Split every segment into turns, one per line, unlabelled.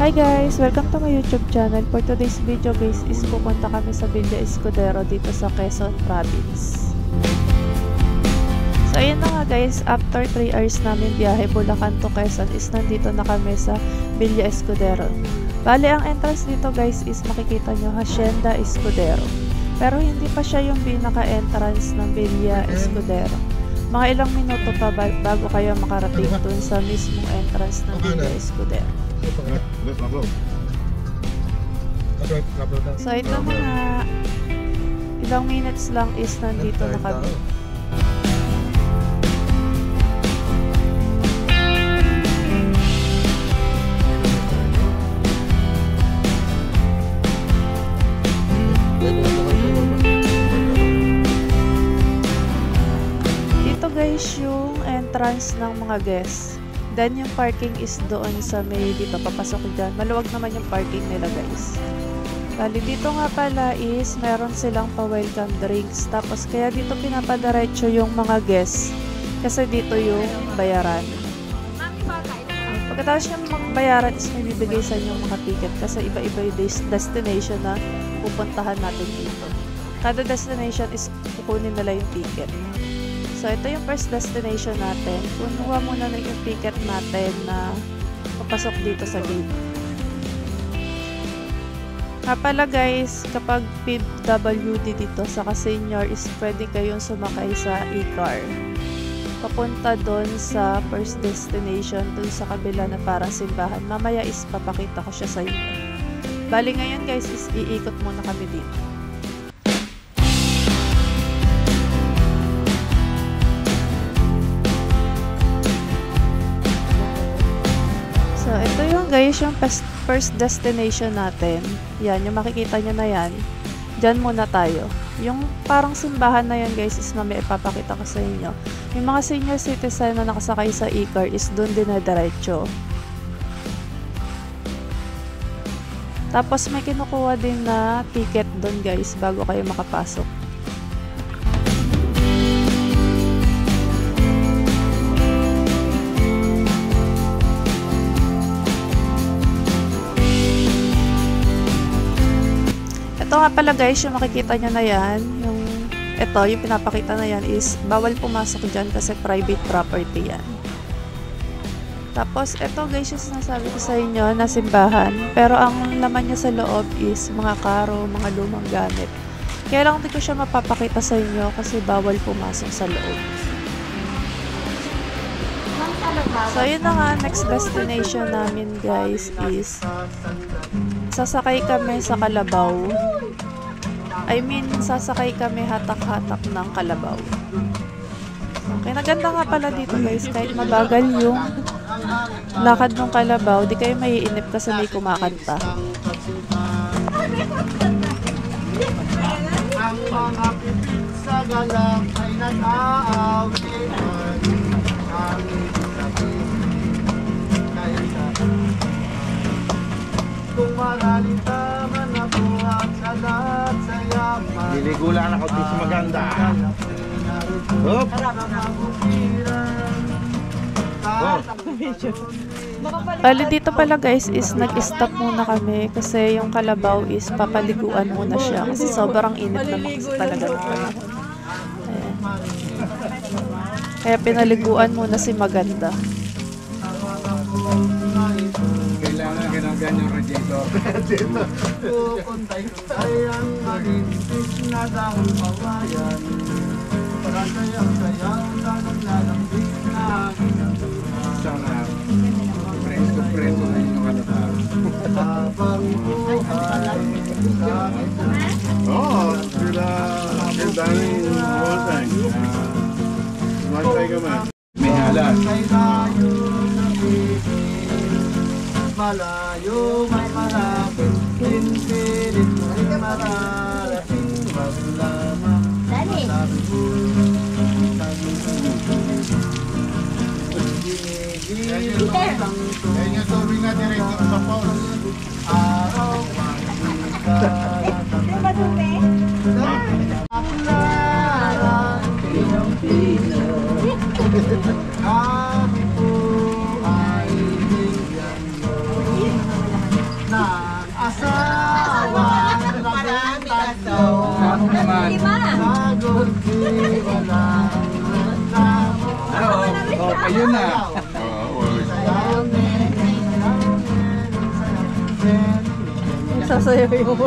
Hi guys! Welcome to my YouTube channel. For today's video guys is pupunta kami sa Villa Escudero dito sa Quezon Province. So ayun na nga guys, after 3 hours namin biyahe Bulacan to Quezon is nandito na kami sa Villa Escudero. Bale ang entrance dito guys is makikita nyo Hacienda Escudero. Pero hindi pa siya yung pinaka-entrance ng Villa Escudero. Mga ilang minuto pa bago kayo makarating dun sa mismong entrance ng Villa Escudero. So ito na nga, ilang minutes lang is nandito na kami. Dito guys yung entrance ng mga guests. Then, yung parking is doon sa may dito, papasok dyan. Maluwag naman yung parking nila, guys. Bali, dito nga pala is meron silang pa-welcome drinks. Tapos, kaya dito pinapadiretso yung mga guests. Kasi dito yung bayaran. Pagkatapos yung magbayaran is may bibigay sa inyo mga ticket. Kasi iba-iba yung destination na pupuntahan natin dito. Kada destination is kukunin nila yung ticket. So, ito yung first destination natin. Kunuha muna na yung ticket natin na papasok dito sa gate. Pala guys, kapag PWD dito sa senior is pwede kayong sumakay sa e-car. Papunta doon sa first destination, doon sa kabila na parang simbahan. Mamaya is papakita ko siya sa inyo. Bali ngayon guys is iikot muna kami dito. So, ito yung guys, yung first destination natin. Yan, yung makikita nyo na yan. Diyan muna tayo. Yung parang simbahan na yan guys is mamaya ipapakita ko sa inyo. Yung mga senior citizen na nakasakay sa e-car is doon din na diretso. Tapos may kinukuha din na ticket doon guys bago kayo makapasok. Ito nga pala guys, yung makikita nyo na yan, yung pinapakita na yan is bawal pumasok dyan kasi private property yan. Tapos, ito guys, yung sinasabi ko sa inyo na simbahan, pero ang laman niya sa loob is mga karo, mga lumang gamit. Kaya lang hindi ko siya mapapakita sa inyo kasi bawal pumasok sa loob. So, yun na nga, next destination namin guys is sasakay kami sa Kalabaw. Sasakay kami hatak-hatak ng Kalabaw. Okay, naganda nga pala dito guys, kahit mabagal yung lakad ng Kalabaw, di kayo maiinip kasi may kumakanta.
Ang mga pipit sa galak ay nag-aawitan. Ang kung malalita man ako at salat sa yaman.
Diligo lang ako dito maganda. Hop!
Bali dito pala guys is nag-stop muna kami kasi yung Kalabaw is papaliguan muna siya kasi sobrang init naman kasi talaga ng panahon. Ayan. Kaya pinaliguan muna si Maganda.
Kailangan ganang-ganyang radiator.
Pupuntay ay ang malintis na dahon kawayan. Para sayang-sayang lalong-lalambing na aking ang buhay.
Sana, preso na yung kalata.
Habang buhay sa aking
Oo, sila daming voltang. Mantay ka man. May halas.
Malayo may malapit, pinpilit may mararating, wag lamang masabi mo. Ginigil ang ito.
Yan yung tubig na direkto sa phone.
Araw ang
Madumi?
ang larang Pinong-Pino. Kami po ay bigyan mo.
Ayun na.
Sasayaw yung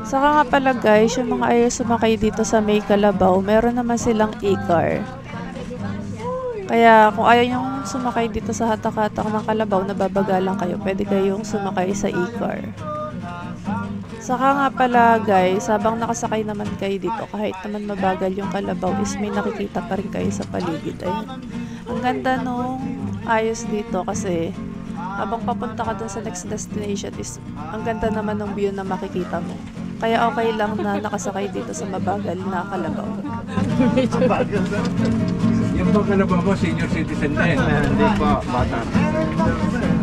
Saka nga pala guys, yung mga ayaw sumakay dito sa May Kalabaw, meron naman silang e-car. Kaya kung ayaw yung sumakay dito sa hatak-hatak ng Kalabaw, nababagalan kayo, pwede kayong sumakay sa e-car. Saka nga pala guys, habang nakasakay naman kayo dito, kahit naman mabagal yung Kalabaw, is may nakikita pa rin kayo sa paligid. Ayun. Ang ganda nung ayos dito kasi habang papunta ka dun sa next destination is ang ganda naman ng view na makikita mo. Kaya okay lang na nakasakay dito sa mabagal na Kalabaw.
Yung bang Kalabaw mo, senior citizen din.
Hindi po, bata.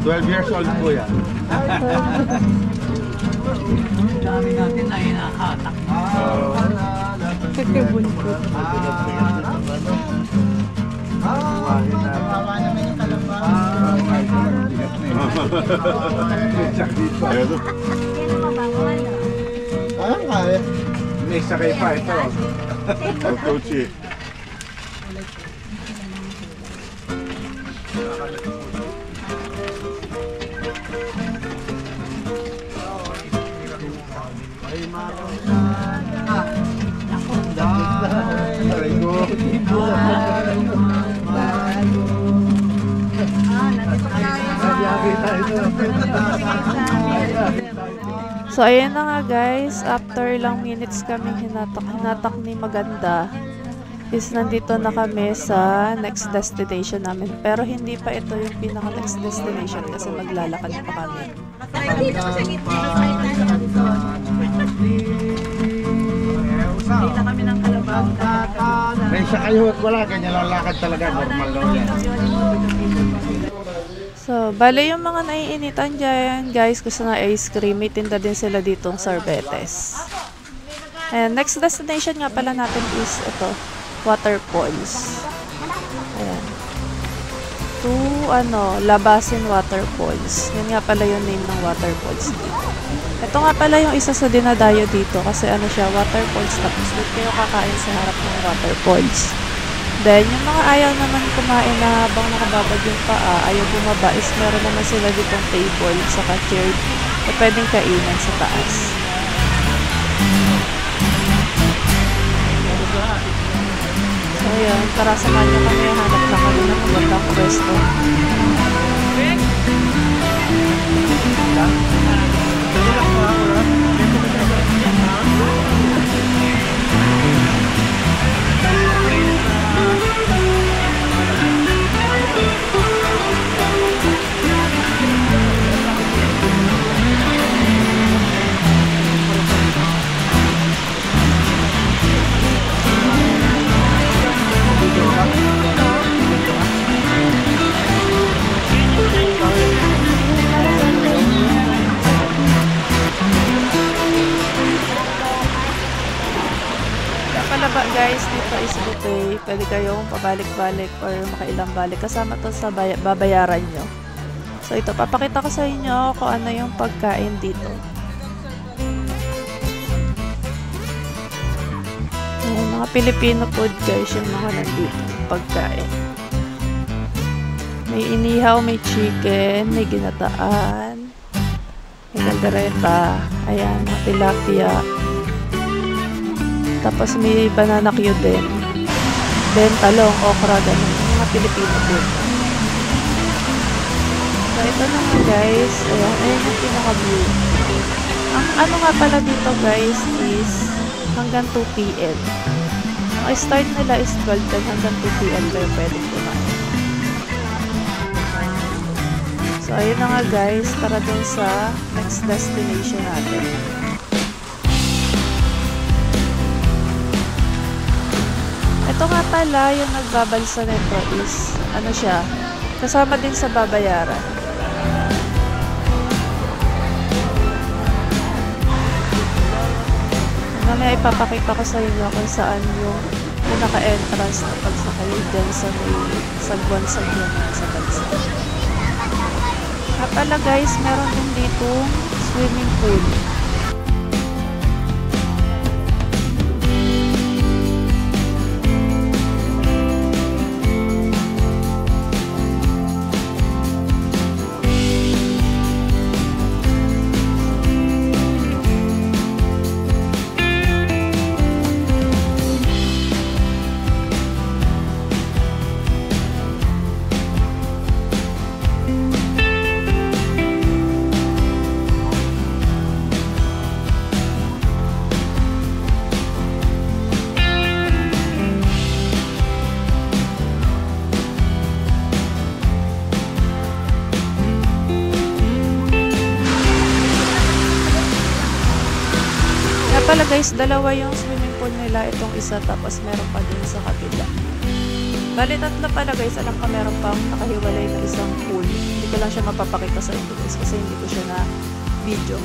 12 years old po yan.
Dami natin ay nakatak.
Kaya.
May sakay pa ito.
Coachy.
So ayun na nga guys, after lang minutes kami hinatak ni Maganda, is nandito na kami sa next destination namin. Pero hindi pa ito yung pinaka next destination kasi maglalakad pa kami.
Hindi na kami ng Kalabaw.
May isa kayo at wala, ganyan lang lakad talaga. Normal daw yan.
So, bale yung mga naiinitan dyan, guys, gusto na ice cream, may tinda din sila ditong sorbetes. And next destination nga pala natin is ito, waterfalls. Ayan. To, Labasin Waterfalls. Yan nga pala yung name ng waterfalls dito. Ito nga pala yung isa sa dinadayo dito kasi siya, waterfalls, tapos doon kayo kakain sa harap ng waterfalls. Then, yung mga ayaw naman kumain na habang nakababad yung paa, ayaw bumaba, is meron naman sila ditong table saka chair na pwedeng kainan sa taas. So, yun. Tara, samahan nyo kami hanap na kami ng magandang pwesto. Palaba guys, dito is buffet. Pwede kayong pabalik-balik or makailang balik. Kasama to sa babayaran nyo. So ito, papakita ko sa inyo kung ano yung pagkain dito. Ayan, mga Filipino food guys, yung mga nandito. Pagkain. May inihaw, may chicken, may ginataan, may kaldereta, ayan, mga tilapia. Tapos may banana cue din. Then talong, okra, ganun. Mga Pilipino food. So ito na nga guys. Ayan, ayan yung pinaka-view. Ang ano nga pala dito guys is hanggang 2 PM. Ang start nila is 12 then hanggang 2 PM kayo pwedeng kumain. So ayun na nga guys. Tara dun sa next destination natin. Ito nga pala, yung nagbabalsa nito is, siya, kasama din sa babayaran. Mamaya ipapakita ko sa inyo kung saan yung pinaka-entrance na pagsakay dyan sa may sagwan-sagwan sa bansa. Nga pala guys, meron din dito swimming pool. guys, dalawa yung swimming pool nila. Itong isa, tapos meron pa din sa kabila. Bali, tatlo pala guys. Alam ko meron pang nakahiwalay na isang pool. Hindi ko lang siya mapapakita sa inyo guys kasi hindi ko siya na video.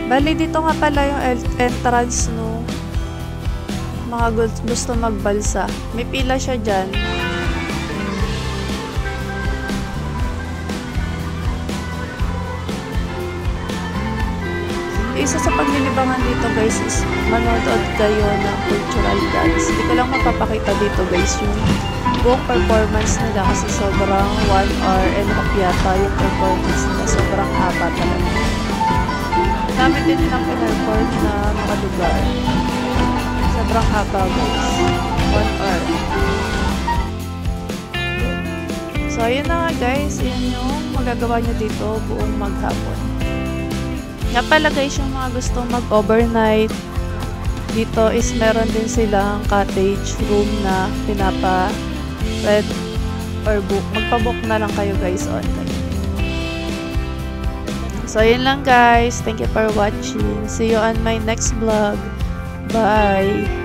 Bali, dito nga pala yung entrance no mga gusto magbalsa. May pila siya dyan. Isa sa paglilibangan dito guys is manonood kayo ng cultural dance. Hindi ko lang mapapakita dito guys yung buong performance nila kasi sobrang 1 hour and a half yata yung performance nila. Sobrang haba talaga. Dami din nilang pinerform na mga lugar. Sobrang haba guys. 1 hour. So, yun na nga guys. Yan yung magagawa nyo dito buong maghapon. Nga pala guys, yung mga gustong mag-overnight, dito is meron din silang cottage room na pinapa-red or book. Magpa-book na lang kayo guys online. So, yun lang guys. Thank you for watching. See you on my next vlog. Bye!